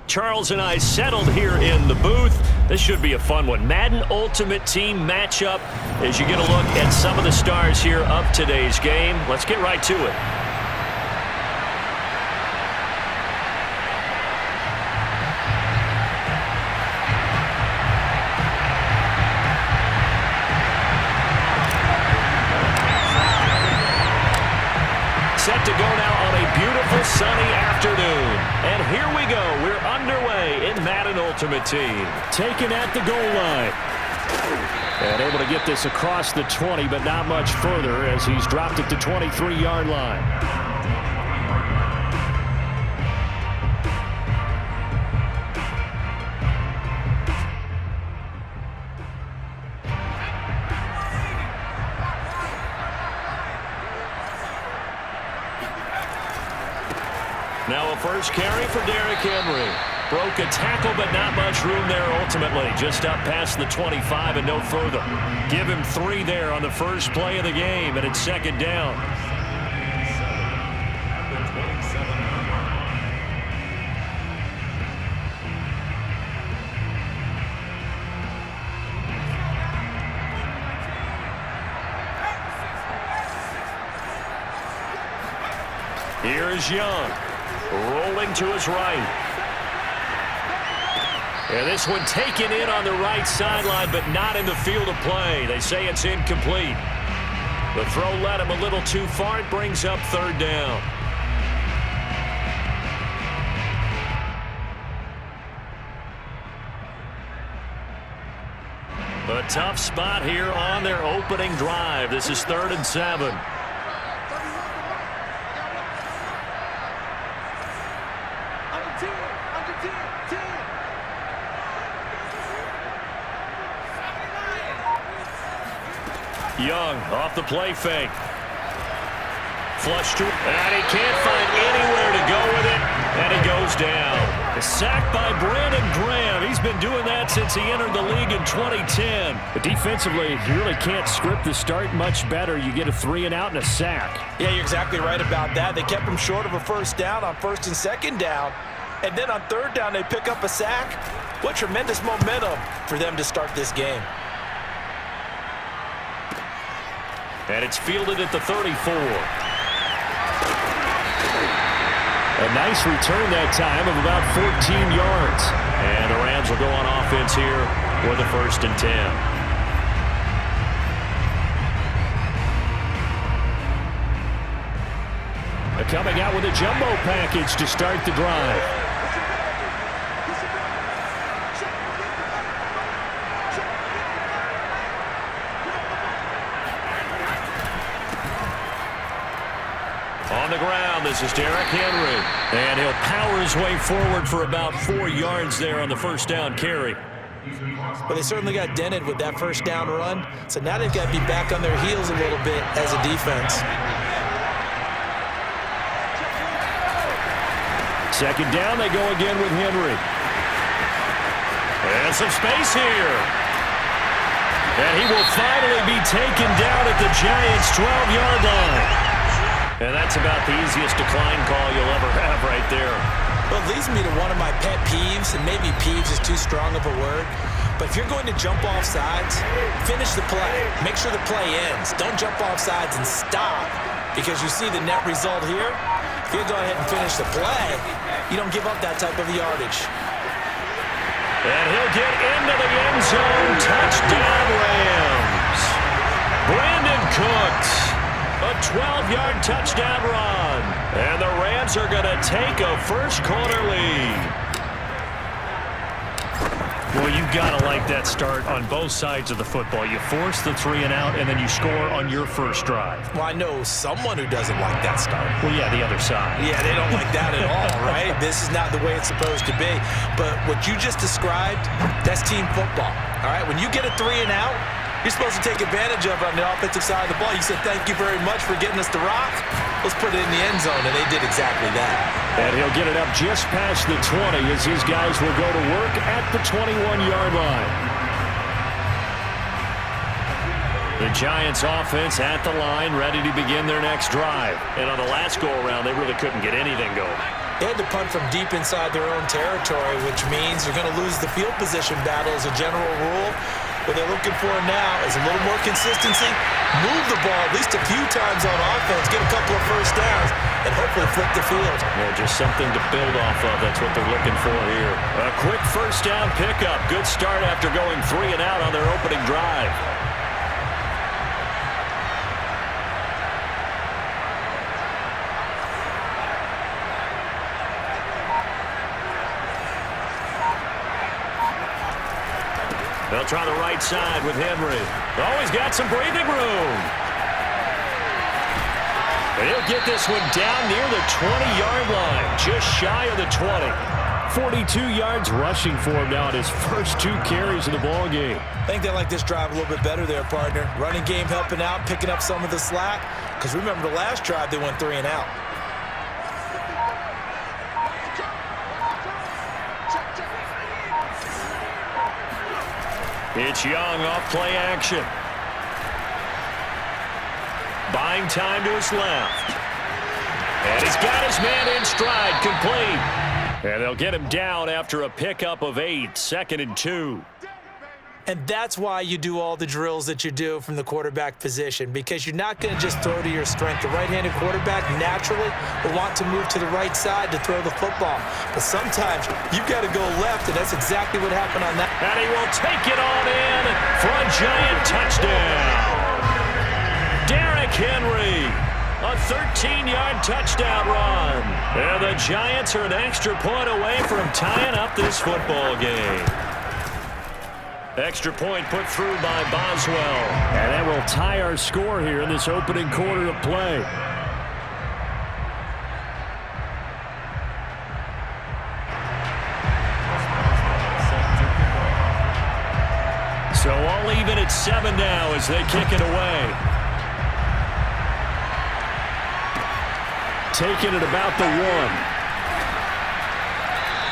Charles and I settled here in the booth. This should be a fun one. Madden Ultimate Team matchup as you get a look at some of the stars here of today's game. Let's get right to it. Set to go now on a beautiful sunny afternoon. And here we go. We're underway in Madden Ultimate Team. Taken at the goal line. And able to get this across the 20, but not much further as he's dropped it to 23-yard line. Now a first carry for Derrick Henry. Broke a tackle, but not much room there ultimately. Just up past the 25 and no further. Give him 3 there on the first play of the game, and it's second down. Here is Joln. Rolling to his right. And this one taken in on the right sideline, but not in the field of play. They say it's incomplete. The throw led him a little too far. It brings up third down. A tough spot here on their opening drive. This is 3rd and 7. Young off the play fake. Flush to, and he can't find anywhere to go with it, and he goes down. A sack by Brandon Graham. He's been doing that since he entered the league in 2010. But defensively, you really can't script the start much better. You get a 3 and out and a sack. Yeah, you're exactly right about that. They kept him short of a first down on 1st and 2nd down. And then on 3rd down, they pick up a sack. What tremendous momentum for them to start this game. And it's fielded at the 34. A nice return that time of about 14 yards. And the Rams will go on offense here with a 1st and 10. Coming out with a jumbo package to start the drive. On the ground, this is Derrick Henry. And he'll power his way forward for about 4 yards there on the first down carry. Well, they certainly got dented with that first down run. So now they've got to be back on their heels a little bit as a defense. Second down, they go again with Henry. And some space here. And he will finally be taken down at the Giants' 12-yard line. And that's about the easiest decline call you'll ever have right there. Well, it leads me to one of my pet peeves, and maybe peeves is too strong of a word, but if you're going to jump off sides, finish the play. Make sure the play ends. Don't jump off sides and stop, because you see the net result here. If you go ahead and finish the play, you don't give up that type of yardage. And he'll get into the end zone. Touchdown, Rams. Brandon Cooks. A 12-yard touchdown run. And the Rams are going to take a first-quarter lead. Well, you've got to like that start on both sides of the football. You force the 3 and out, and then you score on your first drive. Well, I know someone who doesn't like that start. Well, yeah, the other side. Yeah, they don't like that at all, right? This is not the way it's supposed to be. But what you just described, that's team football, all right? When you get a 3 and out, you're supposed to take advantage of it on the offensive side of the ball. You said, thank you very much for getting us the rock. Let's put it in the end zone, and they did exactly that. And he'll get it up just past the 20 as his guys will go to work at the 21-yard line. The Giants offense at the line, ready to begin their next drive. And on the last go-around, they really couldn't get anything going. They had to punt from deep inside their own territory, which means you're going to lose the field position battle as a general rule. What they're looking for now is a little more consistency, move the ball at least a few times on offense, get a couple of first downs, and hopefully flip the field. Yeah, just something to build off of. That's what they're looking for here. A quick first down pickup. Good start after going 3 and out on their opening drive. They'll try the right side with Henry. Oh, he's got some breathing room. And he'll get this one down near the 20-yard line, just shy of the 20. 42 yards rushing for him now in his first 2 carries of the ball game. I think they like this drive a little bit better there, partner. Running game helping out, picking up some of the slack. Because remember the last drive, they went 3 and out. It's Young off play action. Buying time to his left. And he's got his man in stride, complete. And they'll get him down after a pickup of 8, 2nd and 2. And that's why you do all the drills that you do from the quarterback position, because you're not going to just throw to your strength. The right-handed quarterback naturally will want to move to the right side to throw the football. But sometimes you've got to go left, and that's exactly what happened on that. And he will take it on in for a giant touchdown. Derrick Henry, a 13-yard touchdown run. And the Giants are an extra point away from tying up this football game. Extra point put through by Boswell. And that will tie our score here in this opening quarter of play. So all even at 7 now as they kick it away. Taking it about the 1.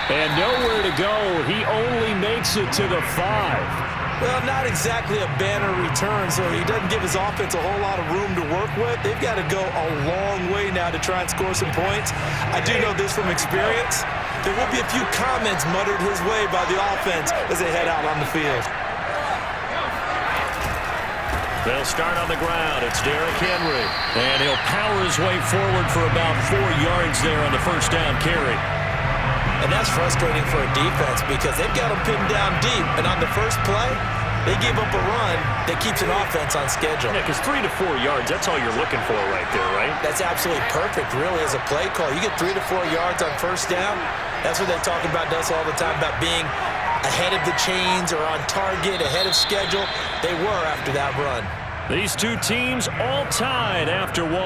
And nowhere to go. He only makes it to the 5. Well, not exactly a banner return, so he doesn't give his offense a whole lot of room to work with. They've got to go a long way now to try and score some points. I do know this from experience. There will be a few comments muttered his way by the offense as they head out on the field. They'll start on the ground. It's Derrick Henry. And he'll power his way forward for about 4 yards there on the first down carry. And that's frustrating for a defense because they've got them pinned down deep. And on the first play, they gave up a run that keeps an offense on schedule. Yeah, because 3 to 4 yards, that's all you're looking for right there, right? That's absolutely perfect, really, as a play call. You get 3 to 4 yards on first down. That's what they talk about us all the time, about being ahead of the chains or on target, ahead of schedule. They were after that run. These two teams all tied after 1.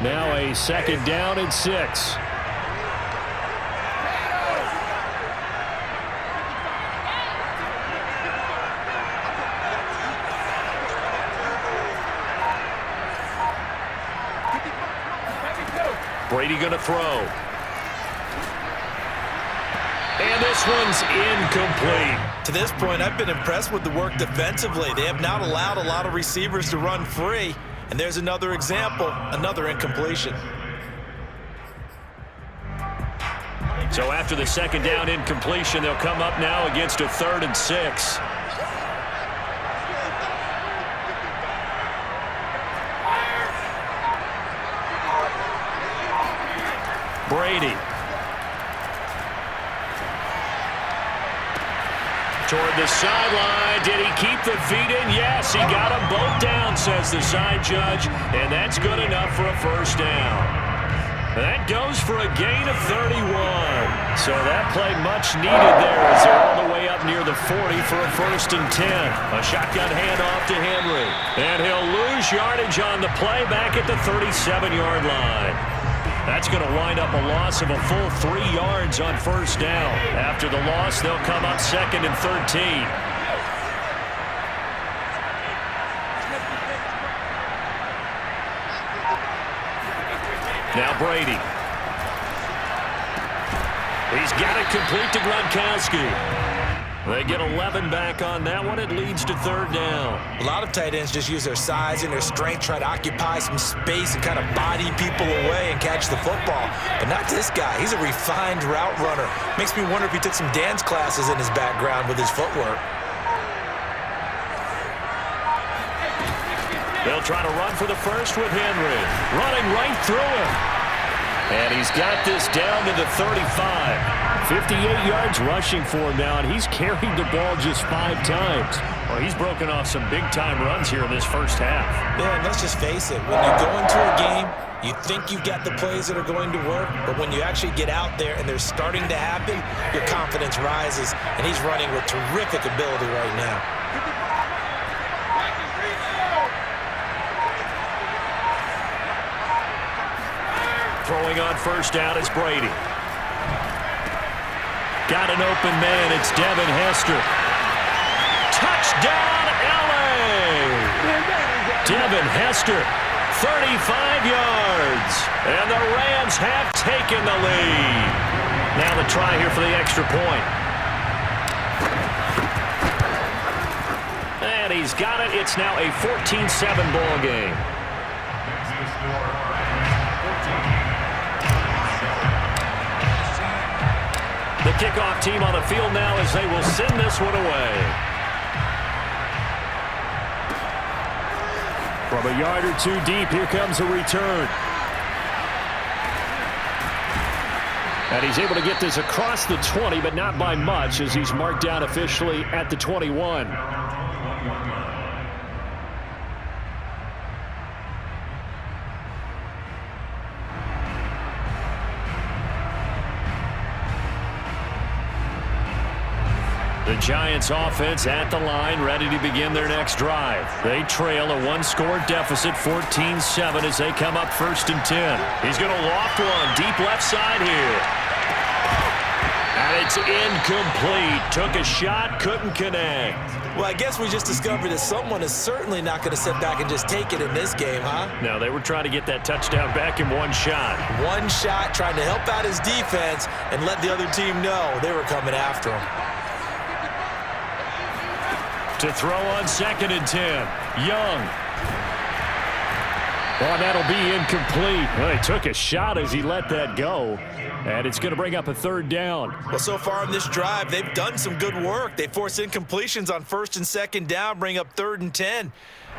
Now a 2nd down and 6. Brady going to throw. And this one's incomplete. To this point, I've been impressed with the work defensively. They have not allowed a lot of receivers to run free. And there's another example, another incompletion. So after the 2nd down incompletion, they'll come up now against a 3rd and 6. Brady. Toward the sideline. Did he keep the feet in? Yes, he got them both down, says the side judge. And that's good enough for a first down. That goes for a gain of 31. So that play much needed there as they're all the way up near the 40 for a 1st and 10. A shotgun handoff to Henry. And he'll lose yardage on the play back at the 37-yard line. That's going to wind up a loss of a full 3 yards on first down. After the loss, they'll come up 2nd and 13. Now Brady. He's got it complete to Gronkowski. They get 11 back on that one. It leads to third down. A lot of tight ends just use their size and their strength, try to occupy some space and kind of body people away and catch the football. But not this guy. He's a refined route runner. Makes me wonder if he took some dance classes in his background with his footwork. They'll try to run for the first with Henry. Running right through him. And he's got this down to the 35. 58 yards rushing for him now, and he's carried the ball just 5 times. Well, he's broken off some big-time runs here in this first half. Yeah, and let's just face it. When you go into a game, you think you've got the plays that are going to work, but when you actually get out there and they're starting to happen, your confidence rises, and he's running with terrific ability right now. Throwing on first down is Brady. Got an open man. It's Devin Hester. Touchdown, L.A. Devin Hester, 35 yards. And the Rams have taken the lead. Now the try here for the extra point. And he's got it. It's now a 14-7 ball game. The kickoff team on the field now as they will send this one away. From a yard or two deep, here comes a return. And he's able to get this across the 20, but not by much, as he's marked down officially at the 21. The Giants offense at the line, ready to begin their next drive. They trail a one-score deficit, 14-7, as they come up 1st and 10. He's going to loft one deep left side here. And it's incomplete. Took a shot, couldn't connect. Well, I guess we just discovered that someone is certainly not going to sit back and just take it in this game, huh? No, they were trying to get that touchdown back in one shot. One shot, trying to help out his defense and let the other team know they were coming after him. To throw on 2nd and 10. Young. Well, that'll be incomplete. Well, he took a shot as he let that go. And it's going to bring up a 3rd down. Well, so far in this drive, they've done some good work. They force incompletions on 1st and 2nd down, bring up 3rd and 10.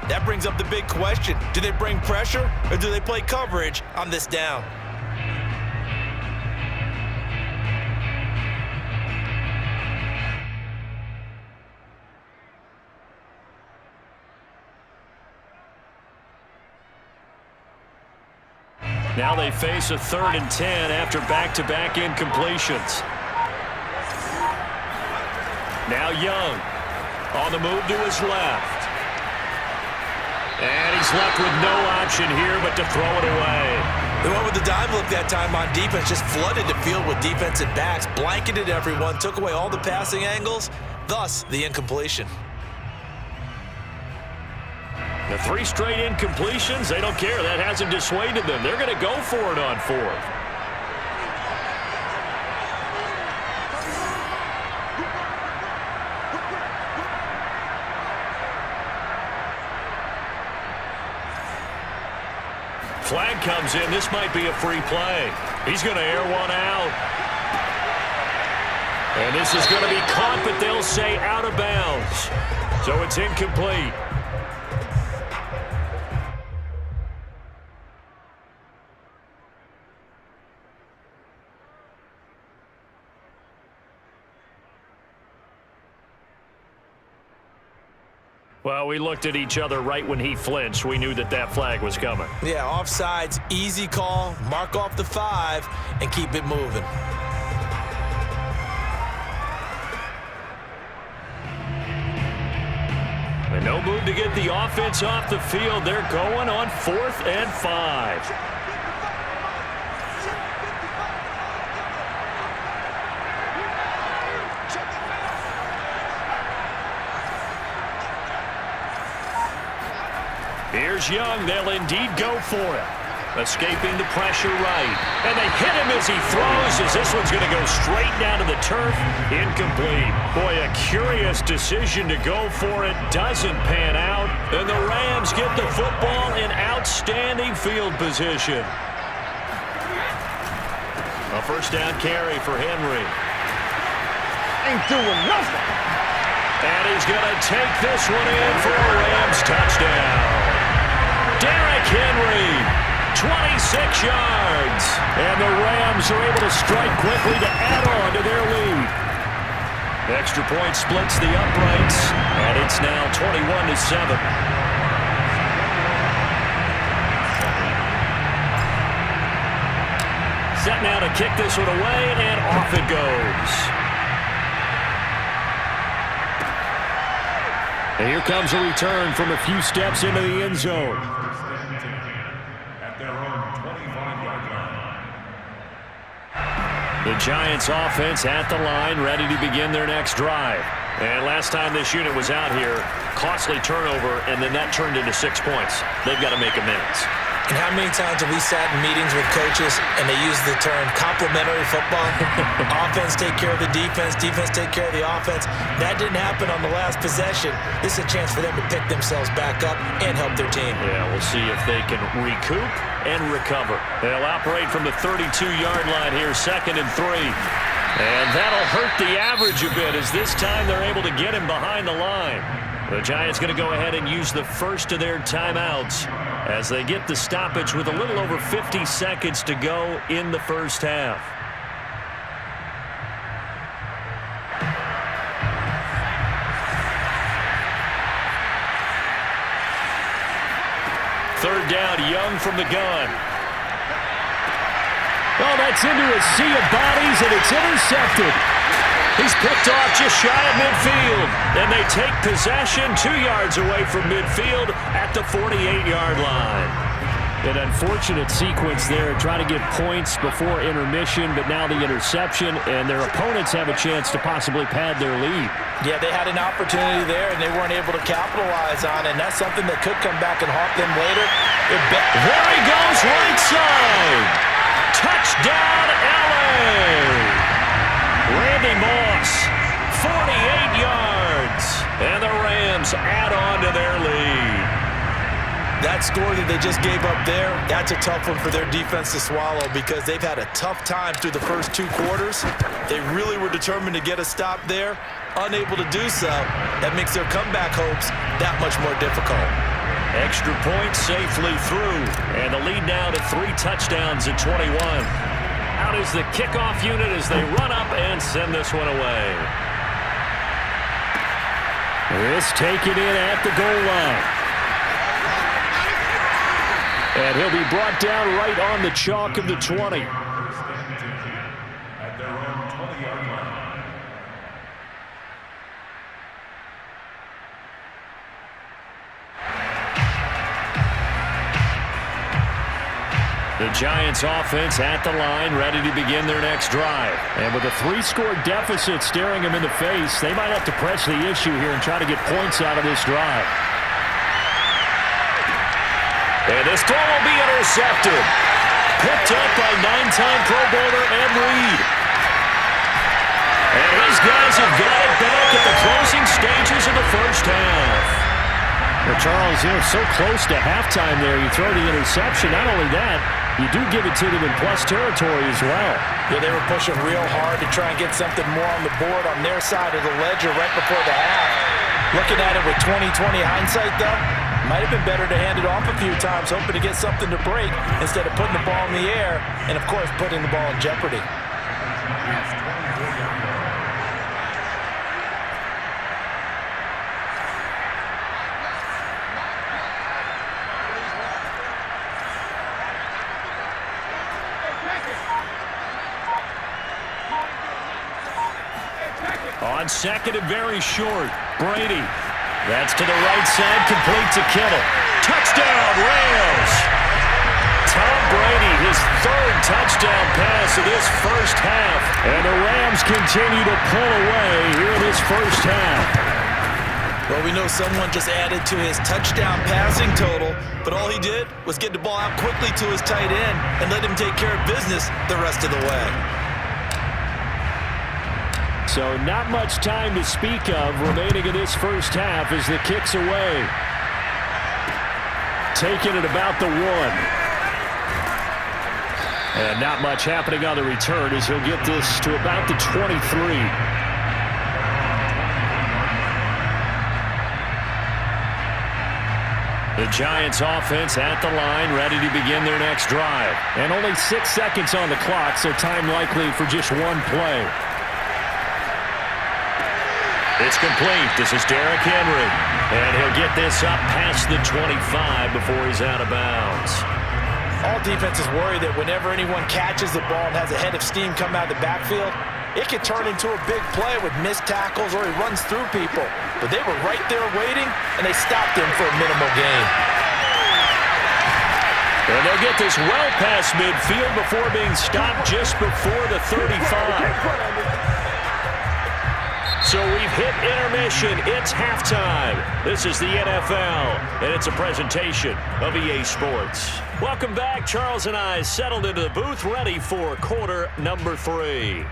That brings up the big question. Do they bring pressure or do they play coverage on this down? Now they face a 3rd and 10 after back-to-back incompletions. Now Young on the move to his left. And he's left with no option here but to throw it away. They went with the dime look that time on defense, just flooded the field with defensive backs, blanketed everyone, took away all the passing angles, thus the incompletion. The 3 straight incompletions, they don't care. That hasn't dissuaded them. They're going to go for it on 4th. Flag comes in. This might be a free play. He's going to air one out. And this is going to be caught, but they'll say out of bounds. So it's incomplete. Well, we looked at each other right when he flinched. We knew that that flag was coming. Yeah, offsides, easy call, mark off the 5, and keep it moving. And no move to get the offense off the field. They're going on 4th and 5. Here's Young. They'll indeed go for it. Escaping the pressure right. And they hit him as he throws, as this one's going to go straight down to the turf. Incomplete. Boy, a curious decision to go for it. Doesn't pan out. And the Rams get the football in outstanding field position. A first down carry for Henry. Ain't doing nothing. And he's going to take this one in for a Rams touchdown. Derrick Henry, 26 yards. And the Rams are able to strike quickly to add on to their lead. Extra point splits the uprights, and it's now 21-7. Set now to kick this one away, and off it goes. And here comes a return from a few steps into the end zone. The Giants offense at the line, ready to begin their next drive. And last time this unit was out here, costly turnover, and then that turned into 6 points. They've got to make amends. And how many times have we sat in meetings with coaches and they use the term complementary football? Offense take care of the defense, defense take care of the offense. That didn't happen on the last possession. This is a chance for them to pick themselves back up and help their team. Yeah, we'll see if they can recoup and recover. They'll operate from the 32-yard line here, 2nd and 3. And that'll hurt the average a bit, as this time they're able to get him behind the line. The Giants going to go ahead and use the first of their timeouts as they get the stoppage with a little over 50 seconds to go in the first half. Third down, Young from the gun. Oh, that's into a sea of bodies, and it's intercepted. He's picked off just shy of midfield. And they take possession 2 yards away from midfield at the 48-yard line. An unfortunate sequence there, trying to get points before intermission, but now the interception, and their opponents have a chance to possibly pad their lead. Yeah, they had an opportunity there, and they weren't able to capitalize on it, and that's something that could come back and haunt them later. There he goes, right side. Touchdown, L.A. Randy Moss, 48 yards, and the Rams add on to their lead. That score that they just gave up there, that's a tough one for their defense to swallow, because they've had a tough time through the first 2 quarters. They really were determined to get a stop there, unable to do so. That makes their comeback hopes that much more difficult. Extra point safely through, and the lead now to 3 touchdowns at 21. Out is the kickoff unit as they run up and send this one away. This taken in at the goal line. And he'll be brought down right on the chalk of the 20. At their own 20-yard line. The Giants offense at the line, ready to begin their next drive. And with a 3-score deficit staring them in the face, they might have to press the issue here and try to get points out of this drive. And this throw will be intercepted. Picked up by 9-time Pro Bowler Ed Reed. And his guys have got it back at the closing stages of the first half. Well, Charles, so close to halftime there, you throw the interception. Not only that, you do give it to them in plus territory as well. Yeah, they were pushing real hard to try and get something more on the board on their side of the ledger right before the half. Looking at it with 20/20 hindsight, though, might have been better to hand it off a few times, hoping to get something to break instead of putting the ball in the air and, of course, putting the ball in jeopardy. On second and very short, Brady. That's to the right side, complete to Kittle. Touchdown, Rams! Tom Brady, his 3rd touchdown pass of this first half. And the Rams continue to pull away here in this first half. Well, Well, we know someone just added to his touchdown passing total, but all he did was get the ball out quickly to his tight end and let him take care of business the rest of the way. So not much time to speak of remaining in this first half as the kick's away. Taking it about the 1. And not much happening on the return as he'll get this to about the 23. The Giants offense at the line, ready to begin their next drive. And only 6 seconds on the clock, so time likely for just one play. It's complete. This is Derrick Henry. And he'll get this up past the 25 before he's out of bounds. All defenses worry that whenever anyone catches the ball and has a head of steam come out of the backfield, it could turn into a big play with missed tackles or he runs through people. But they were right there waiting, and they stopped him for a minimal gain. And they'll get this well past midfield before being stopped just before the 35. So we've hit intermission. It's halftime. This is the NFL, and it's a presentation of EA Sports. Welcome back. Charles and I settled into the booth, ready for quarter number 3.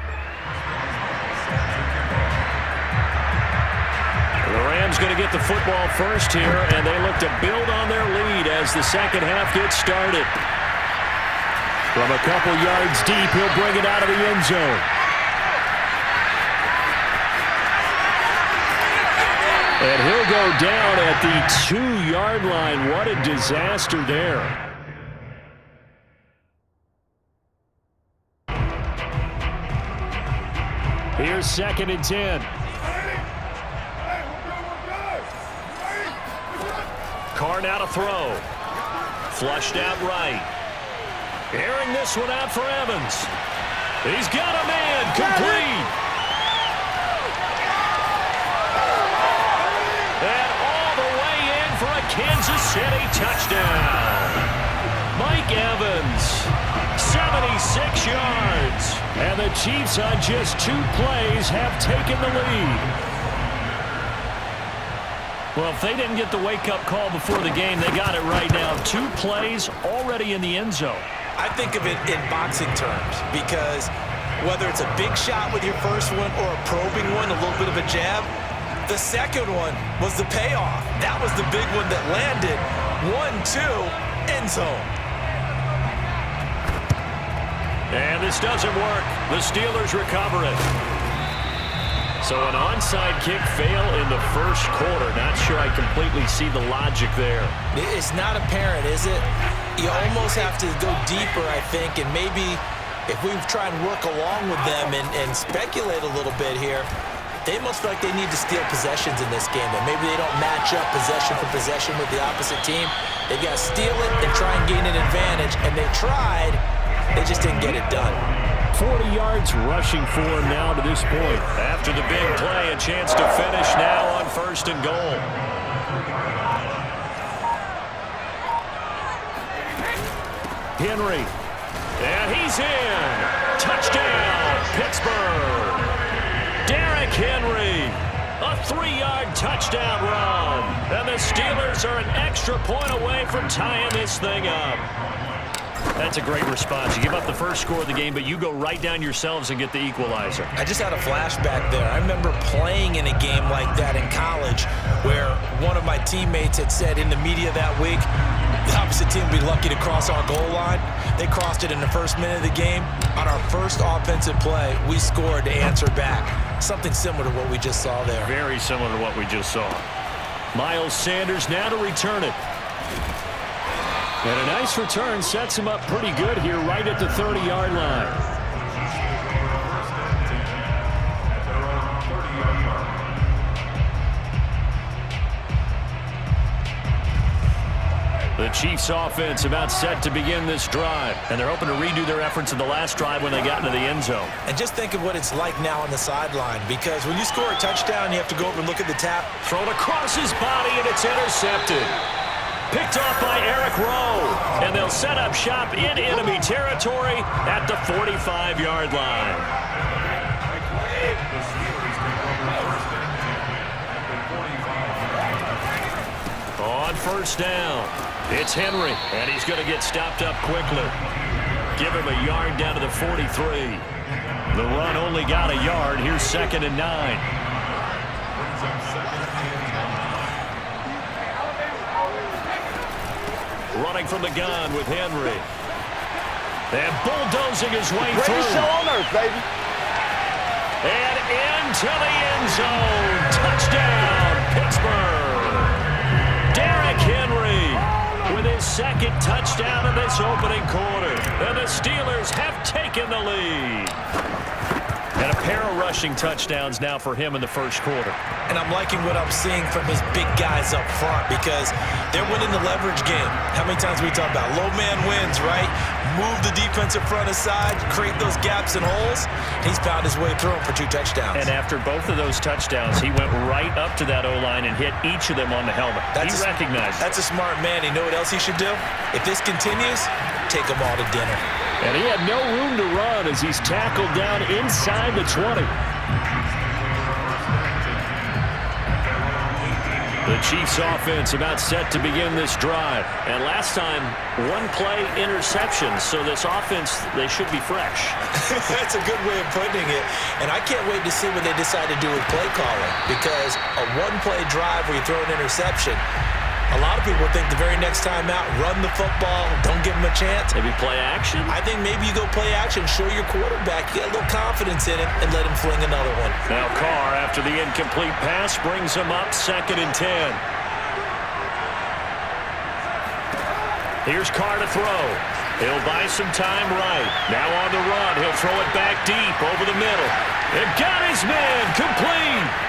The Rams going to get the football first here, and they look to build on their lead as the second half gets started. From a couple yards deep, he'll bring it out of the end zone. And he'll go down at the 2-yard line. What a disaster there. Here's 2nd and 10. Carr now to throw. Flushed out right. Airing this one out for Evans. He's got a man. Complete. And all the way in for a Kansas City touchdown. Mike Evans, 76 yards. And the Chiefs on just 2 plays have taken the lead. Well, if they didn't get the wake-up call before the game, they got it right now. 2 plays already in the end zone. I think of it in boxing terms because whether it's a big shot with your first one or a probing one, a little bit of a jab, the second one was the payoff. That was the big one that landed. 1-2, end zone. And this doesn't work. The Steelers recover it. So an onside kick fail in the first quarter. Not sure I completely see the logic there. It's not apparent, is it? You almost have to go deeper, I think, and maybe if we try and work along with them and speculate a little bit here, they must feel like they need to steal possessions in this game, and maybe they don't match up possession for possession with the opposite team. They've got to steal it and try and gain an advantage, and they tried. They just didn't get it done. 40 yards rushing for him now to this point. After the big play, a chance to finish now on 1st and goal. Henry. And he's in. Touchdown, Pittsburgh. Derrick Henry. A 3-yard touchdown run. And the Steelers are an extra point away from tying this thing up. That's a great response. You give up the first score of the game, but you go right down yourselves and get the equalizer. I just had a flashback there. I remember playing in a game like that in college where one of my teammates had said in the media that week, the opposite team would be lucky to cross our goal line. They crossed it in the first minute of the game. On our first offensive play, we scored to answer back. Something similar to what we just saw there. Very similar to what we just saw. Miles Sanders now to return it. And a nice return sets him up pretty good here right at the 30-yard line. The Chiefs offense about set to begin this drive, and they're hoping to redo their efforts in the last drive when they got into the end zone. And just think of what it's like now on the sideline, because when you score a touchdown, you have to go over and look at the tap. Thrown across his body, and it's intercepted. Picked off by Eric Rowe, and they'll set up shop in enemy territory at the 45-yard line. first down. It's Henry, and he's going to get stopped up quickly. Give him a yard down to the 43. The run only got a yard. Here's 2nd and 9. Running from the gun with Henry. And bulldozing his way through. Greatest show on earth, baby. And into the end zone. Touchdown, Pittsburgh. Derrick Henry with his 2nd touchdown in this opening quarter. And the Steelers have taken the lead. And a pair of rushing touchdowns now for him in the first quarter. And I'm liking what I'm seeing from his big guys up front because they're winning the leverage game. How many times we talk about low man wins, right? Move the defensive front aside, create those gaps and holes. He's found his way through them for 2 touchdowns. And after both of those touchdowns, he went right up to that O-line and hit each of them on the helmet. He recognized it. That's a smart man. You know what else he should do? If this continues, take them all to dinner. And he had no room to run as he's tackled down inside the 20. The Chiefs offense about set to begin this drive. And last time, 1-play interception. So this offense, they should be fresh. That's a good way of putting it. And I can't wait to see what they decide to do with play calling. Because a 1-play drive where you throw an interception, a lot of people think the very next time out, run the football, don't give him a chance. Maybe play action? I think maybe you go play action, show your quarterback, you get a little confidence in him, and let him fling another one. Now Carr, after the incomplete pass, brings him up 2nd and 10. Here's Carr to throw. He'll buy some time right. Now on the run, he'll throw it back deep over the middle. And got his man complete.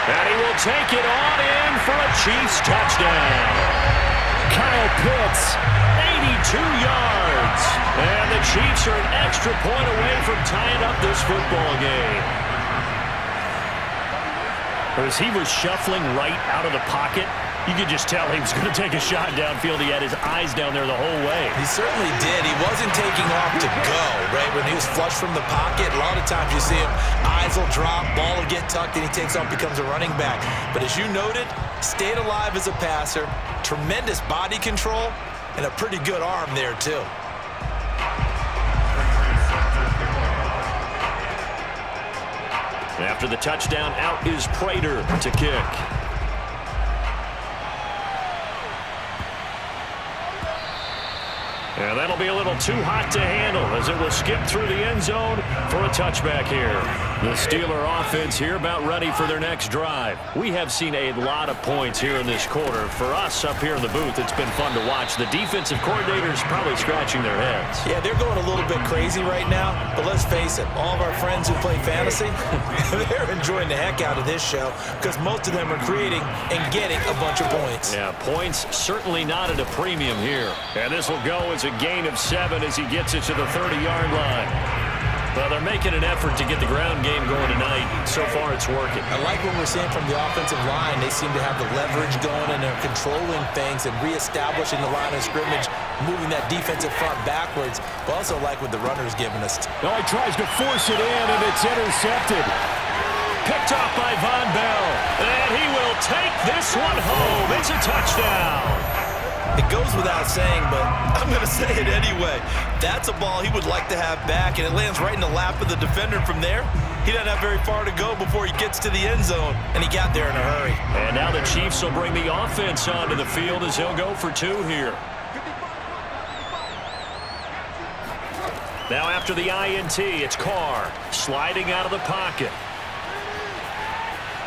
And he will take it on in for a Chiefs touchdown. Kyle Pitts, 82 yards. And the Chiefs are an extra point away from tying up this football game. As he was shuffling right out of the pocket, you could just tell he was going to take a shot downfield. He had his eyes down there the whole way. He certainly did. He wasn't taking off to go, right? When he was flush from the pocket, a lot of times you see him, eyes will drop, ball will get tucked, and he takes off, becomes a running back. But as you noted, stayed alive as a passer, tremendous body control, and a pretty good arm there, too. After the touchdown, out is Prater to kick. And that'll be a little too hot to handle as it will skip through the end zone for a touchback here. The Steeler offense here about ready for their next drive. We have seen a lot of points here in this quarter. For us up here in the booth, it's been fun to watch. The defensive coordinators probably scratching their heads. Yeah, they're going a little bit crazy right now, but let's face it, all of our friends who play fantasy, they're enjoying the heck out of this show because most of them are creating and getting a bunch of points. Yeah, points certainly not at a premium here. And this will go as a gain of 7 as he gets it to the 30-yard line. Well, they're making an effort to get the ground game going tonight. So far, it's working. I like what we're seeing from the offensive line. They seem to have the leverage going, and they're controlling things and reestablishing the line of scrimmage, moving that defensive front backwards. But also like what the runner's giving us. No, he tries to force it in, and it's intercepted. Picked off by Von Bell. And he will take this one home. It's a touchdown. It goes without saying, but I'm going to say it anyway. That's a ball he would like to have back, and it lands right in the lap of the defender from there. He doesn't have very far to go before he gets to the end zone, and he got there in a hurry. And now the Chiefs will bring the offense onto the field as he'll go for 2 here. Now after the INT, it's Carr sliding out of the pocket.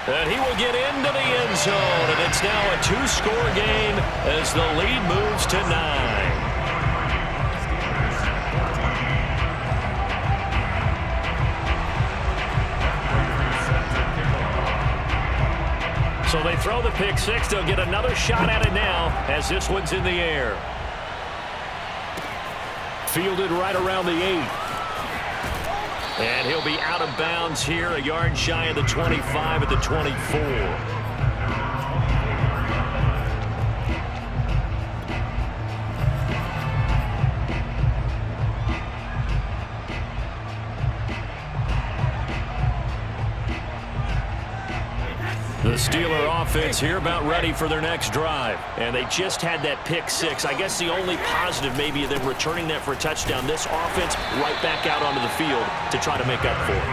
And he will get into the end zone, and it's now a 2-score game as the lead moves to 9. So they throw the pick 6. They'll get another shot at it now as this one's in the air. Fielded right around the 8. And he'll be out of bounds here, a yard shy of the 25 at the 24. The The Steeler offense here about ready for their next drive. And they just had that pick six. I guess the only positive maybe of them returning that for a touchdown. This offense right back out onto the field to try to make up for it.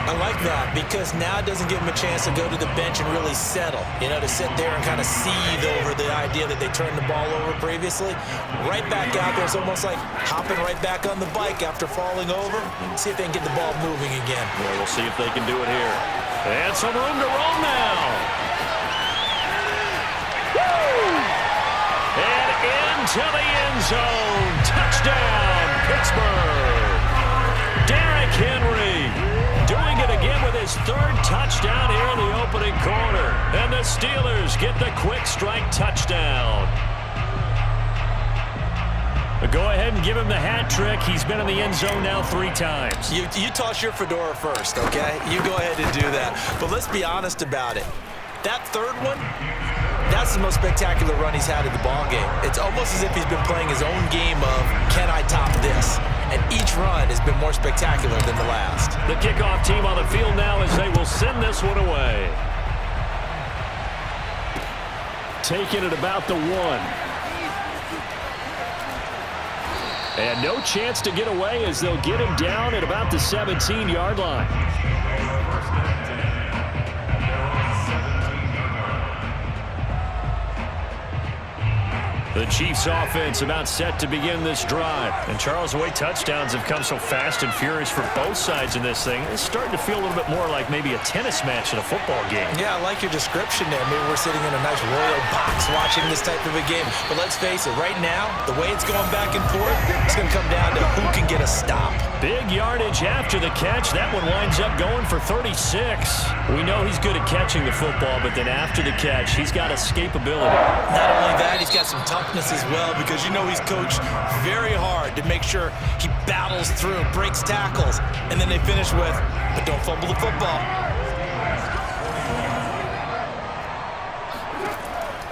I like that because now it doesn't give them a chance to go to the bench and really settle. You know, to sit there and kind of seethe over the idea that they turned the ball over previously. Right back out there. It's almost like hopping right back on the bike after falling over. See if they can get the ball moving again. Yeah, we'll see if they can do it here. And some room to roam now. Woo! And into the end zone. Touchdown, Pittsburgh. Derrick Henry doing it again with his third touchdown here in the opening quarter. And the Steelers get the quick strike touchdown. But go ahead and give him the hat trick. He's been in the end zone now 3 times. You toss your fedora first, okay? You go ahead and do that. But let's be honest about it. That third one, that's the most spectacular run he's had in the ballgame. It's almost as if he's been playing his own game of, can I top this? And each run has been more spectacular than the last. The kickoff team on the field now as they will send this one away. Taking it about the 1. And no chance to get away as they'll get him down at about the 17-yard line. The Chiefs offense about set to begin this drive. And Charles, the way touchdowns have come so fast and furious for both sides in this thing, it's starting to feel a little bit more like maybe a tennis match in a football game. Yeah, I like your description there. Maybe we're sitting in a nice royal box watching this type of a game. But let's face it, right now, the way it's going back and forth, it's going to come down to who can get a stop. Big yardage after the catch. That one winds up going for 36. We know he's good at catching the football, but then after the catch, he's got escapability. Not only that, he's got some toughness as well because you know he's coached very hard to make sure he battles through, breaks tackles, and then they finish with, but don't fumble the football.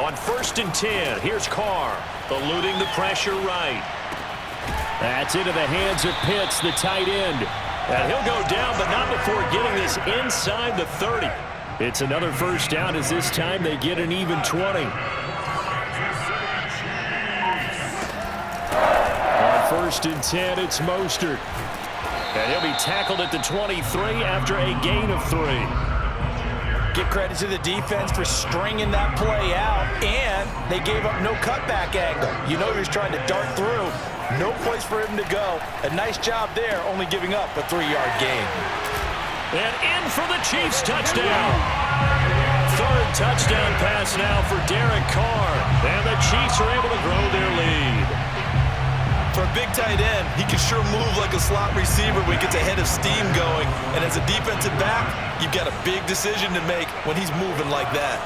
On 1st and 10, here's Carr, eluding the pressure right. That's into the hands of Pitts, the tight end. And he'll go down, but not before getting this inside the 30. It's another first down as this time they get an even 20. On 1st and 10, it's Mostert. And he'll be tackled at the 23 after a gain of 3. Give credit to the defense for stringing that play out, and they gave up no cutback angle. You know he was trying to dart through. No place for him to go. A nice job there, only giving up a 3-yard gain. And in for the Chiefs touchdown. 3rd touchdown pass now for Derek Carr. And the Chiefs are able to grow their lead. For a big tight end, he can sure move like a slot receiver when he gets a head of steam going. And as a defensive back, you've got a big decision to make when he's moving like that.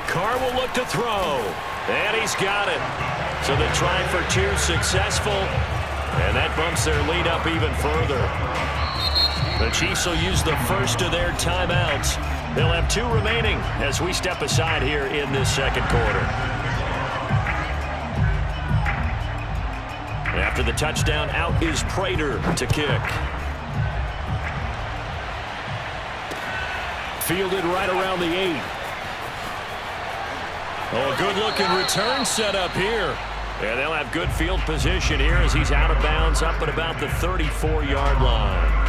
Carr will look to throw. And he's got it. So the try for 2 successful. And that bumps their lead up even further. The Chiefs will use the first of their timeouts. They'll have 2 remaining as we step aside here in this second quarter. After the touchdown, out is Prater to kick. Fielded right around the 8. Oh, a good-looking return set up here. And they'll have good field position here as he's out of bounds up at about the 34-yard line.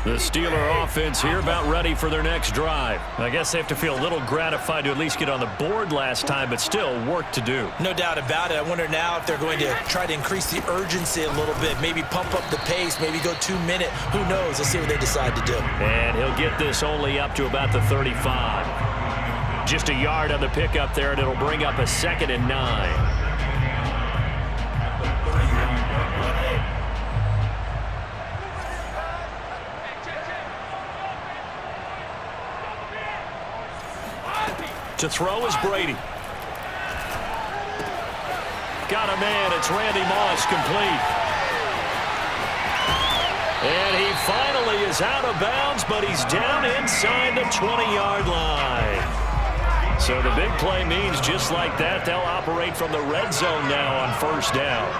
The Steeler offense here about ready for their next drive. I guess they have to feel a little gratified to at least get on the board last time, but still work to do. No doubt about it. I wonder now if they're going to try to increase the urgency a little bit, maybe pump up the pace, maybe go 2-minute. Who knows? Let's see what they decide to do. And he'll get this only up to about the 35. Just a yard on the pickup there, and it'll bring up a 2nd and 9. To throw is Brady. Got a man. It's Randy Moss, complete. And he finally is out of bounds, but he's down inside the 20-yard line. So the big play means just like that, they'll operate from the red zone now on first down.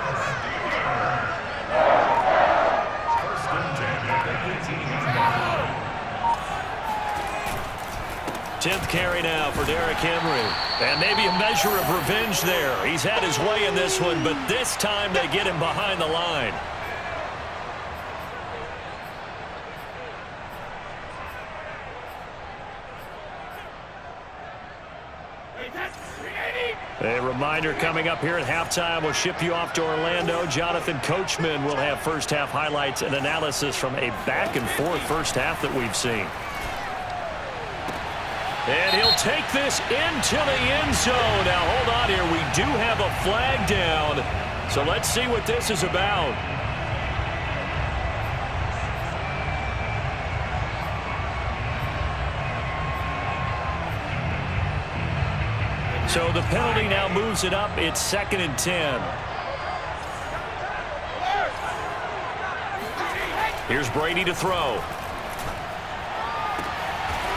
10th carry now for Derrick Henry. And maybe a measure of revenge there. He's had his way in this one, but this time they get him behind the line. A reminder coming up here at halftime. We'll ship you off to Orlando. Jonathan Coachman will have first half highlights and analysis from a back-and-forth first half that we've seen. And he'll take this into the end zone. Now, hold on here. We do have a flag down. So let's see what this is about. So the penalty now moves it up. It's 2nd and 10. Here's Brady to throw.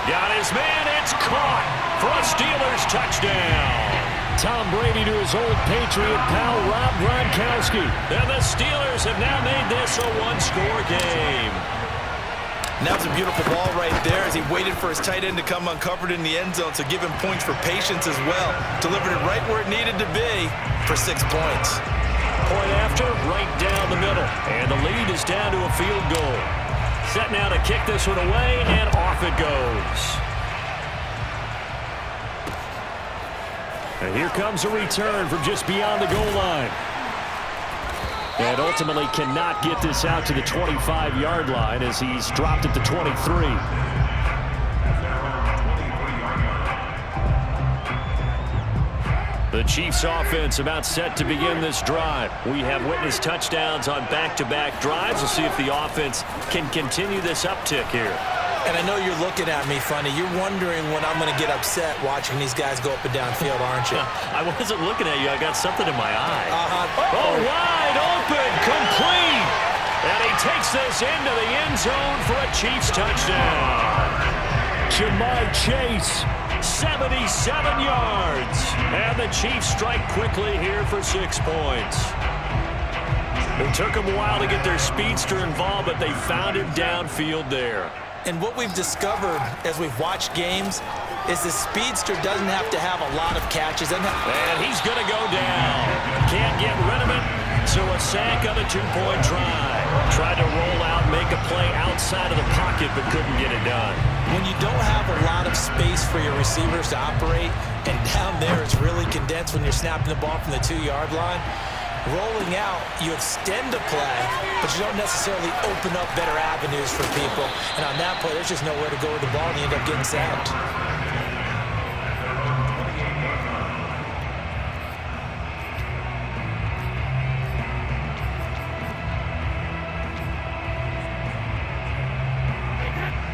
Got his man. It's caught for a Steelers touchdown. Tom Brady to his old Patriot pal, Rob Gronkowski. And the Steelers have now made this a one-score game. And that was a beautiful ball right there as he waited for his tight end to come uncovered in the end zone, so give him points for patience as well. Delivered it right where it needed to be for 6 points. Point after, right down the middle. And the lead is down to a field goal. Set now to kick this one away, and off it goes. And here comes a return from just beyond the goal line. And ultimately cannot get this out to the 25-yard line as he's dropped at the 23. The Chiefs offense about set to begin this drive. We have witnessed touchdowns on back-to-back drives. We'll see if the offense can continue this uptick here. And I know you're looking at me funny. You're wondering when I'm going to get upset watching these guys go up and down field, aren't you? I wasn't looking at you. I got something in my eye. Oh, wide open, complete. And he takes this into the end zone for a Chiefs touchdown. Jamar Chase, 77 yards. And the Chiefs strike quickly here for 6 points. It took them a while to get their speedster involved, but they found him downfield there. And what we've discovered as we've watched games is the speedster doesn't have to have a lot of catches. And he's going to go down. Can't get rid of it, so a sack on a 2-point try. Tried to roll out, make a play outside of the pocket, but couldn't get it done. When you don't have a lot of space for your receivers to operate, and down there it's really condensed when you're snapping the ball from the 2-yard line, rolling out, you extend the play, but you don't necessarily open up better avenues for people. And on that play, there's just nowhere to go with the ball, and you end up getting sacked.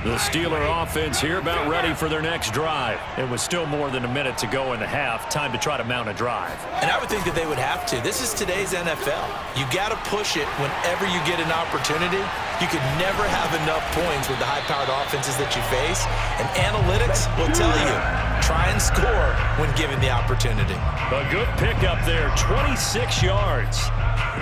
The Steeler offense here about ready for their next drive. It was still more than a minute to go in the half. Time to try to mount a drive. And I would think that they would have to. This is today's NFL. You got to push it whenever you get an opportunity. You could never have enough points with the high-powered offenses that you face. And analytics will tell you, try and score when given the opportunity. A good pickup there, 26 yards.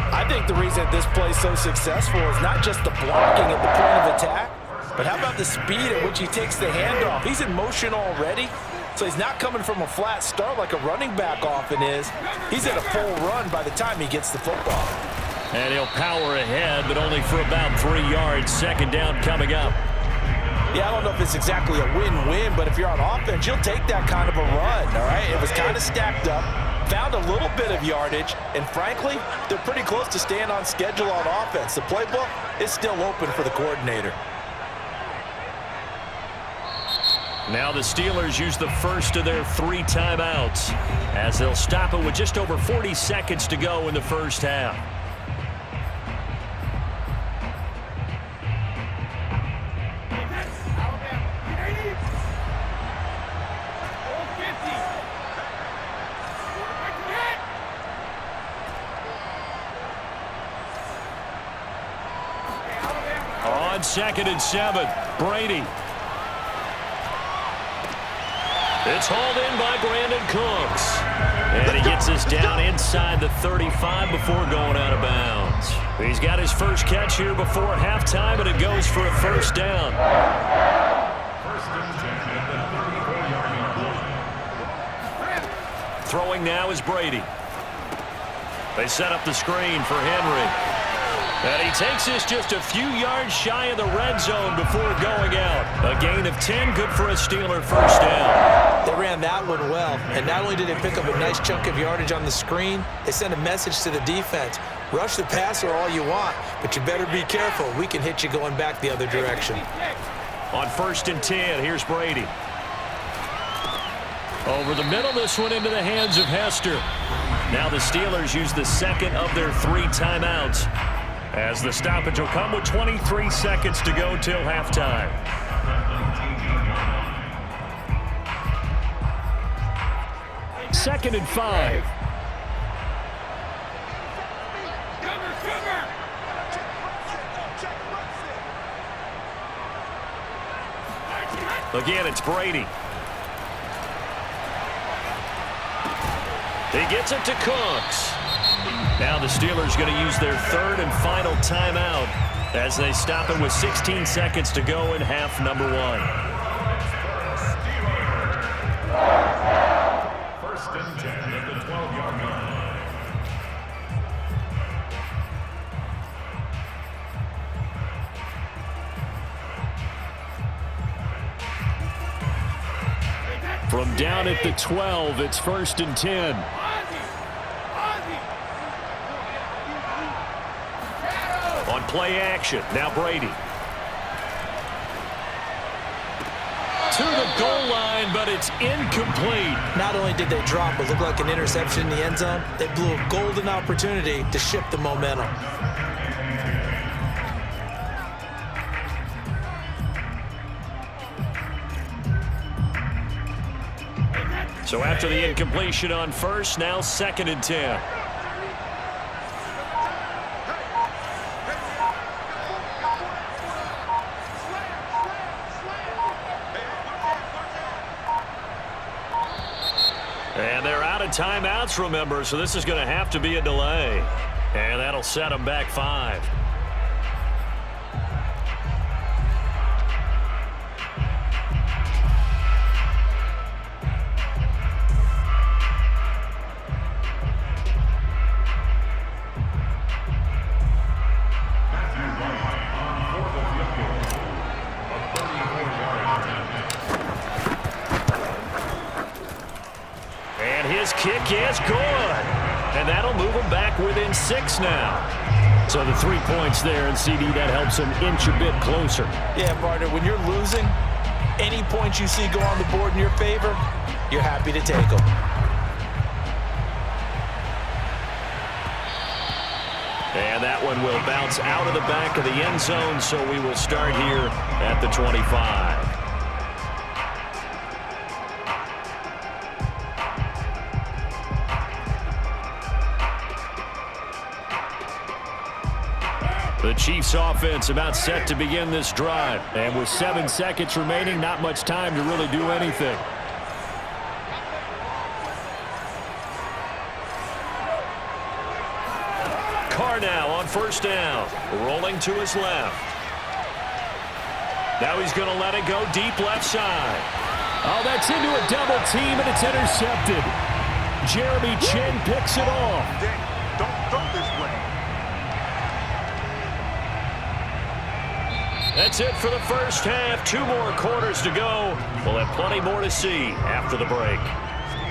I think the reason this play is so successful is not just the blocking at the point of attack, but how about the speed at which he takes the handoff? He's in motion already, so he's not coming from a flat start like a running back often is. He's at a full run by the time he gets the football. And he'll power ahead, but only for about 3 yards. 2nd down coming up. Yeah, I don't know if it's exactly a win-win, but if you're on offense, you'll take that kind of a run, all right? It was kind of stacked up, found a little bit of yardage, and frankly, they're pretty close to staying on schedule on offense. The playbook is still open for the coordinator. Now the Steelers use the first of their 3 timeouts as they'll stop it with just over 40 seconds to go in the first half. On 2nd and 7, Brady. It's hauled in by Brandon Cooks. And he gets us down inside the 35 before going out of bounds. He's got his first catch here before halftime, and it goes for a first down. Throwing now is Brady. They set up the screen for Henry. And he takes this just a few yards shy of the red zone before going out. A gain of 10, good for a Steeler first down. They ran that one well, and not only did they pick up a nice chunk of yardage on the screen, they sent a message to the defense. Rush the passer all you want, but you better be careful. We can hit you going back the other direction. On 1st and 10, here's Brady. Over the middle, this one into the hands of Hester. Now the Steelers use the second of their 3 timeouts, as the stoppage will come with 23 seconds to go till halftime. Second and 5. Again, it's Brady. He gets it to Cooks. Now the Steelers going to use their 3rd and final timeout as they stop it with 16 seconds to go in half number 1. 1st and 10 at the 12-yard line. From down at the 12, it's 1st and 10. On play action, now Brady. To the goal line, but it's incomplete. Not only did they drop what looked like an interception in the end zone, they blew a golden opportunity to shift the momentum. So after the incompletion on 1st, now 2nd and 10. And they're out of timeouts, remember, so this is going to have to be a delay. And that'll set them back 5. Kick is good. And that'll move them back within 6 now. So the 3 points there, and CD, that helps them inch a bit closer. Yeah, partner, when you're losing, any points you see go on the board in your favor, you're happy to take them. And that one will bounce out of the back of the end zone, so we will start here at the 25. The Chiefs offense about set to begin this drive. And with 7 seconds remaining, not much time to really do anything. Carr now on 1st down. Rolling to his left. Now he's going to let it go deep left side. Oh, that's into a double team, and it's intercepted. Jeremy Chin picks it off. Don't throw this way. That's it for the first half. 2 more quarters to go. We'll have plenty more to see after the break.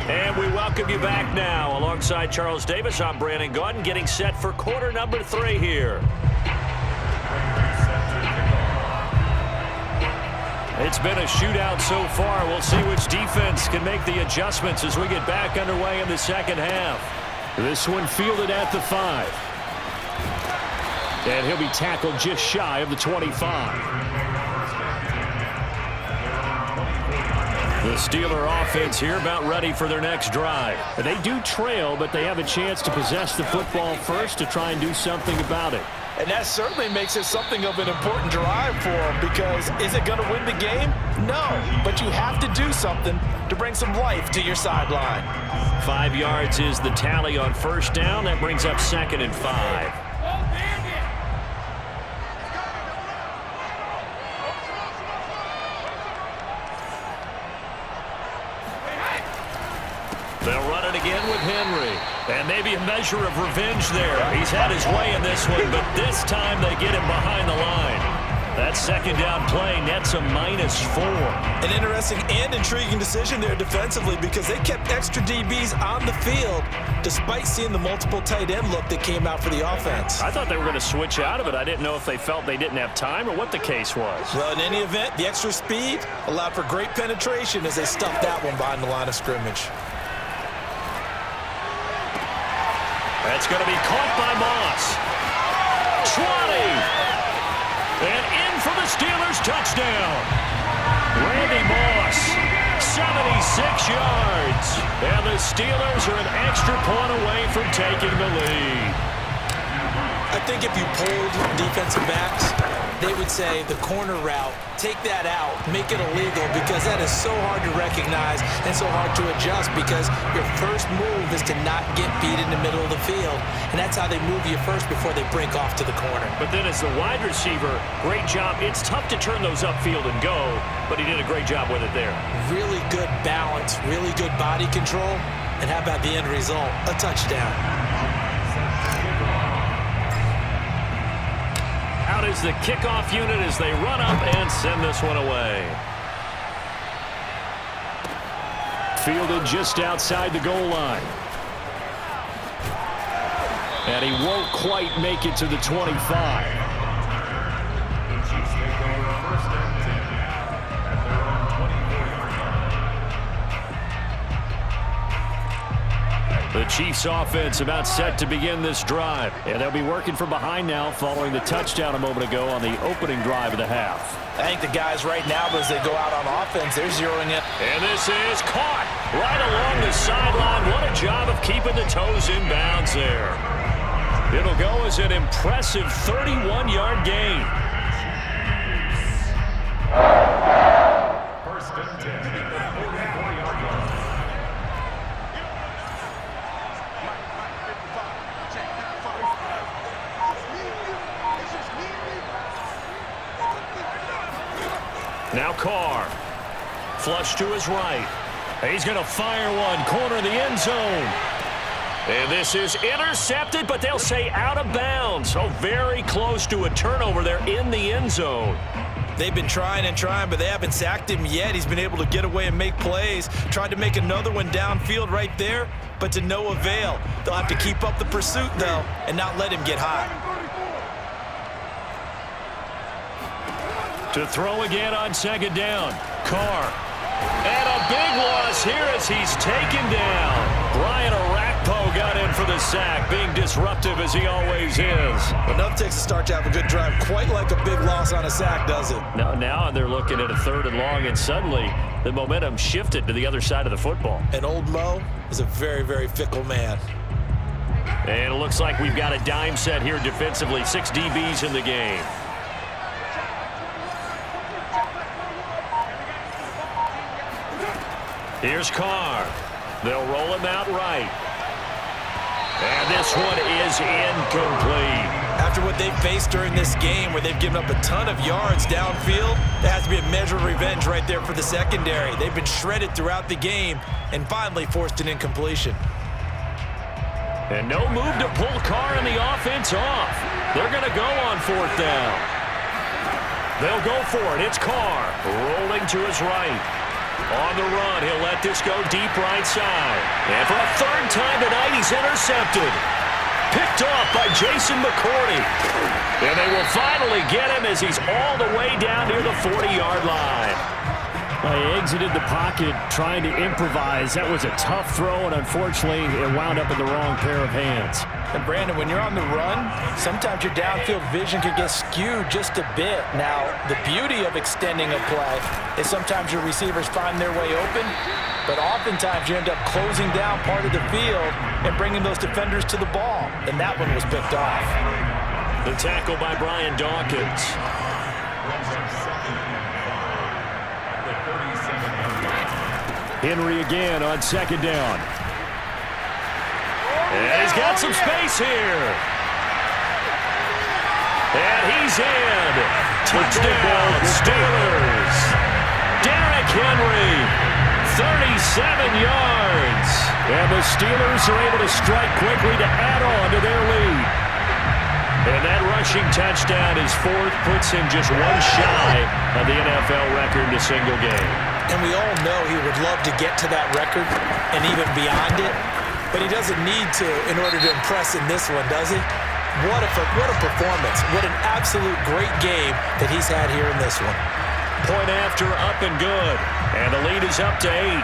And we welcome you back now. Alongside Charles Davis, I'm Brandon Gaudin, getting set for quarter number 3 here. It's been a shootout so far. We'll see which defense can make the adjustments as we get back underway in the second half. This one fielded at the 5. And he'll be tackled just shy of the 25. The Steeler offense here about ready for their next drive. They do trail, but they have a chance to possess the football first to try and do something about it. And that certainly makes it something of an important drive for him, because is it going to win the game? No, but you have to do something to bring some life to your sideline. 5 yards is the tally on first down. That brings up 2nd and 5. They'll run it again with Henry. And maybe a measure of revenge there. He's had his way in this one, but this time they get him behind the line. That second down play nets a -4. An interesting and intriguing decision there defensively, because they kept extra DBs on the field despite seeing the multiple tight end look that came out for the offense. I thought they were going to switch out of it. I didn't know if they felt they didn't have time or what the case was. Well, in any event, the extra speed allowed for great penetration as they stuffed that one behind the line of scrimmage. That's going to be caught by Moss. 20. And in for the Steelers touchdown. Randy Moss, 76 yards. And the Steelers are an extra point away from taking the lead. I think if you polled defensive backs, they would say the corner route, take that out, make it illegal, because that is so hard to recognize and so hard to adjust, because your first move is to not get beat in the middle of the field, and that's how they move you first before they break off to the corner. But then as the wide receiver, great job. It's tough to turn those upfield and go, but he did a great job with it there. Really good balance, really good body control, and how about the end result? A touchdown. Out is the kickoff unit as they run up and send this one away. Fielded just outside the goal line. And he won't quite make it to the 25. The Chiefs offense about set to begin this drive. And they'll be working from behind now following the touchdown a moment ago on the opening drive of the half. I think the guys right now, as they go out on offense, they're zeroing in. And this is caught right along the sideline. What a job of keeping the toes in bounds there. It'll go as an impressive 31-yard gain. First and 10 at the 44-yard line. Now Carr. Flush to his right. He's going to fire one. Corner of the end zone. And this is intercepted, but they'll say out of bounds. So very close to a turnover there in the end zone. They've been trying and trying, but they haven't sacked him yet. He's been able to get away and make plays. Tried to make another one downfield right there, but to no avail. They'll have to keep up the pursuit, though, and not let him get hot. To throw again on second down. Carr. And a big loss here as he's taken down. Brian Orakpo got in for the sack, being disruptive as he always is. Enough takes to start to have a good drive. Quite like a big loss on a sack, does it? Now they're looking at a 3rd and long, and suddenly the momentum shifted to the other side of the football. And old Mo is a very, very fickle man. And it looks like we've got a dime set here defensively. 6 DBs in the game. Here's Carr. They'll roll him out right. And this one is incomplete. After what they've faced during this game, where they've given up a ton of yards downfield, there has to be a measure of revenge right there for the secondary. They've been shredded throughout the game and finally forced an incompletion. And no move to pull Carr and the offense off. They're going to go on 4th down. They'll go for it. It's Carr rolling to his right. On the run, he'll let this go deep right side. And for a 3rd time tonight, he's intercepted. Picked off by Jason McCourty. And they will finally get him as he's all the way down near the 40-yard line. He exited the pocket trying to improvise. That was a tough throw, and unfortunately, it wound up in the wrong pair of hands. And Brandon, when you're on the run, sometimes your downfield vision can get skewed just a bit. Now, the beauty of extending a play is sometimes your receivers find their way open, but oftentimes you end up closing down part of the field and bringing those defenders to the ball, and that one was picked off. The tackle by Brian Dawkins. Henry again on second down. And he's got some space here. And he's in. Touchdown, Steelers. Derrick Henry, 37 yards. And the Steelers are able to strike quickly to add on to their lead. And that rushing touchdown is fourth, puts him just one shy of the NFL record in a single game. And we all know he would love to get to that record and even beyond it, but he doesn't need to in order to impress in this one, does he? What a performance. What an absolute great game that he's had here in this one. Point after, up and good. And the lead is up to 8.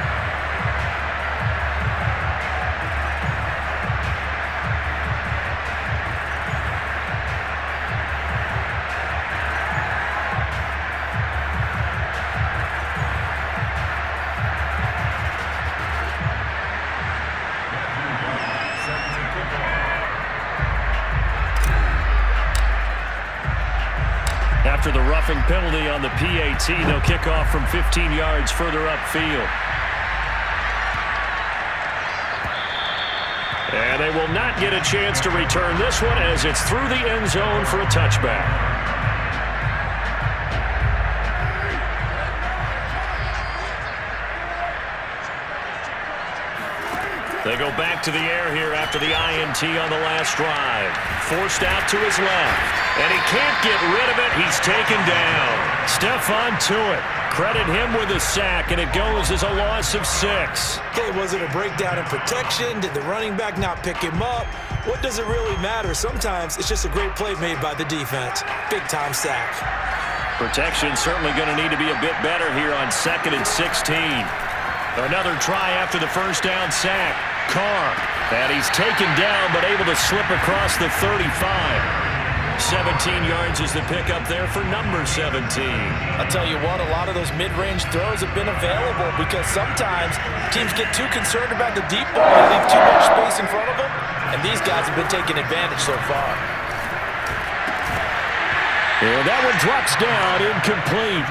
After the roughing penalty on the PAT, they'll kick off from 15 yards further upfield. And they will not get a chance to return this one as it's through the end zone for a touchback. They go back to the air here after the INT on the last drive. Forced out to his left. And he can't get rid of it. He's taken down. Stephon Tuitt. Credit him with a sack, and it goes as a loss of 6. Okay, was it a breakdown in protection? Did the running back not pick him up? What does it really matter? Sometimes it's just a great play made by the defense. Big-time sack. Protection certainly going to need to be a bit better here on 2nd and 16. Another try after the first down sack. Carr, and he's taken down but able to slip across the 35. 17 yards is the pickup there for number 17. I'll tell you what, a lot of those mid-range throws have been available because sometimes teams get too concerned about the deep ball and leave too much space in front of them, and these guys have been taking advantage so far. And that one drops down, incomplete.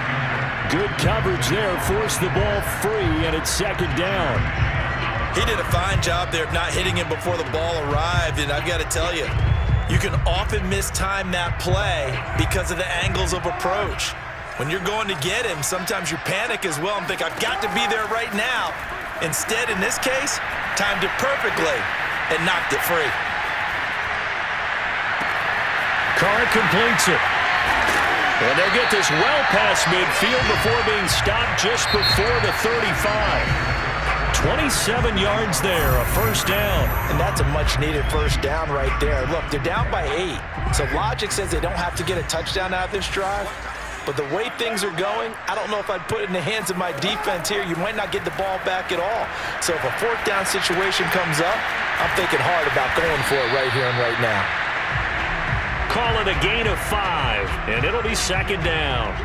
Good coverage there, forced the ball free, and it's second down. He did a fine job there of not hitting him before the ball arrived, and I've got to tell you, you can often mistime that play because of the angles of approach. When you're going to get him, sometimes you panic as well and think, I've got to be there right now. Instead, in this case, timed it perfectly and knocked it free. Carr completes it. And they'll get this well past midfield before being stopped just before the 35. 27 yards there, a first down. And that's a much-needed first down right there. Look, they're down by 8. So logic says they don't have to get a touchdown out of this drive. But the way things are going, I don't know if I'd put it in the hands of my defense here. You might not get the ball back at all. So if a fourth down situation comes up, I'm thinking hard about going for it right here and right now. Call it a gain of 5, and it'll be second down.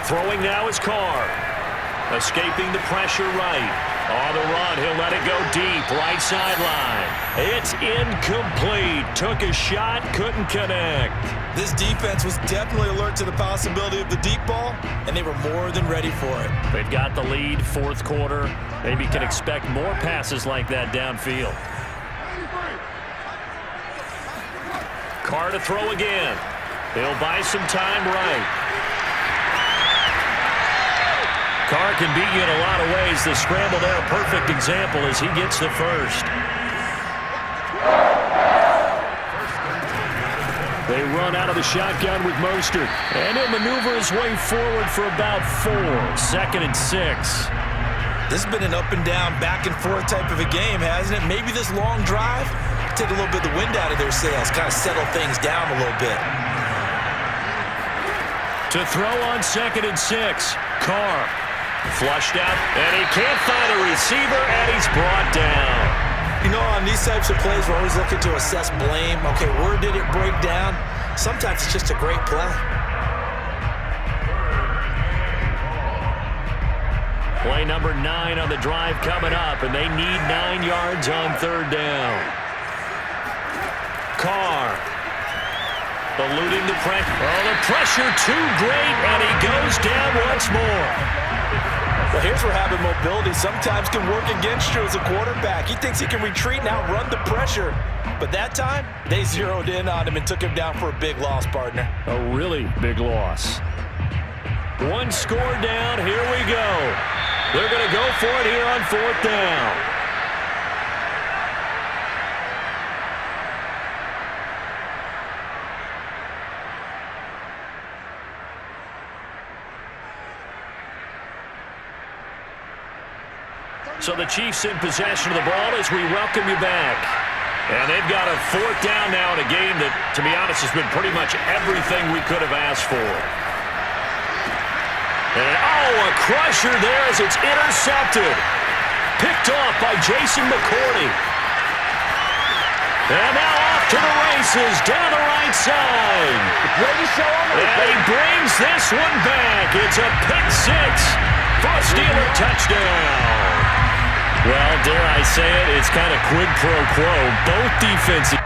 Throwing now is Carr. Escaping the pressure right. On the run, he'll let it go deep, right sideline. It's incomplete. Took a shot, couldn't connect. This defense was definitely alert to the possibility of the deep ball, and they were more than ready for it. They've got the lead, fourth quarter. Maybe can expect more passes like that downfield. Carr to throw again. He'll buy some time right. Carr can beat you in a lot of ways. The scramble there, a perfect example as he gets the first. They run out of the shotgun with Mostert. And he'll maneuver his way forward for about 4. 2nd and 6. This has been an up and down, back and forth type of a game, hasn't it? Maybe this long drive take a little bit of the wind out of their sails, kind of settle things down a little bit. To throw on 2nd and 6. Carr flushed out, and he can't find a receiver, and he's brought down. You know, on these types of plays, we're always looking to assess blame. Okay, where did it break down? Sometimes it's just a great play. Play number 9 on the drive coming up, and they need 9 yards on third down. Carr. Eluding the pressure. Oh, the pressure too great, and he goes down once more. Well, here's where having mobility sometimes can work against you as a quarterback. He thinks he can retreat and outrun the pressure. But that time, they zeroed in on him and took him down for a big loss, partner. A really big loss. One score down. Here we go. They're going to go for it here on fourth down. So the Chiefs in possession of the ball as we welcome you back. And they've got a fourth down now in a game that, to be honest, has been pretty much everything we could have asked for. And, a crusher there as it's intercepted. Picked off by Jason McCourty. And now off to the races down the right side. And he brings this one back. It's a pick six for a Steeler touchdown. Well, dare I say it, it's kind of quid pro quo. Both defenses